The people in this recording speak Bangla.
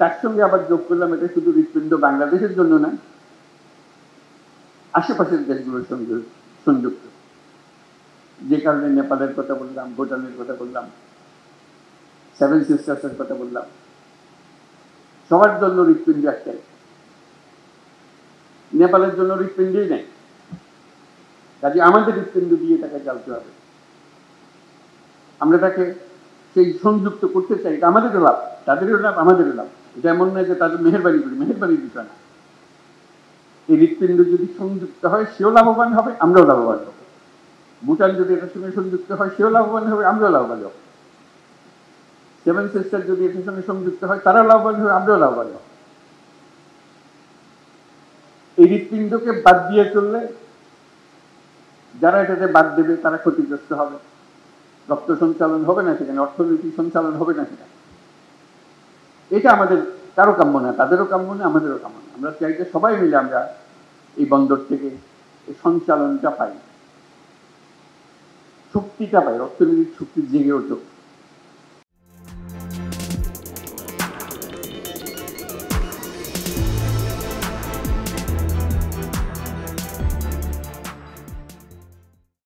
তার সঙ্গে আবার যোগ করলাম এটা শুধু হৃৎপিণ্ড বাংলাদেশের জন্য না, আশেপাশের দেশগুলোর সঙ্গে সংযুক্ত। যে কারণে নেপালের কথা বললাম, ভুটানের কথা বললাম, সেভেন সিস্টার্সের কথা বললাম। সবার জন্য হৃৎপিণ্ড একটাই, নেপালের জন্য হৃৎপিণ্ডই নেই। কাজে আমাদের হৃৎপিণ্ড দিয়ে তাকে চালতে হবে। আমরা তাকে সেই সংযুক্ত করতে চাই, এটা আমাদেরও লাভ, তাদেরও লাভ, আমাদেরও লাভ। এটা এমন নয় যে তাদের মেহেরবানি করি, মেহেরবানির বিষয় না। এই হৃৎপিণ্ড যদি সংযুক্ত হয় সেও লাভবান হবে, আমরাও লাভবান হব। ভুটান যদি এটার সঙ্গে সংযুক্ত হয় সেও লাভবান হবে, আমরাও লাভবান হব। সেভেন সিস্টার যদি এটার সঙ্গে সংযুক্ত হয় তারাও লাভবান হবে, আমরাও লাভবান হব। এই হৃৎপিণ্ডকে বাদ দিয়ে চললে যারা এটাতে বাদ দেবে তারা ক্ষতিগ্রস্ত হবে। রক্ত সঞ্চালন হবে না সেখানে, অর্থনৈতিক সঞ্চালন হবে না সেখানে। এটা আমাদের কারো কাম্য না, তাদেরও কাম্য না, আমাদেরও কাম্য না। আমরা চাই যে সবাই মিলে আমরা এই বন্দর থেকে এই সঞ্চালনটা পাই, শক্তিটা পাই, অর্থনৈতিক শক্তি জেগে ওঠে।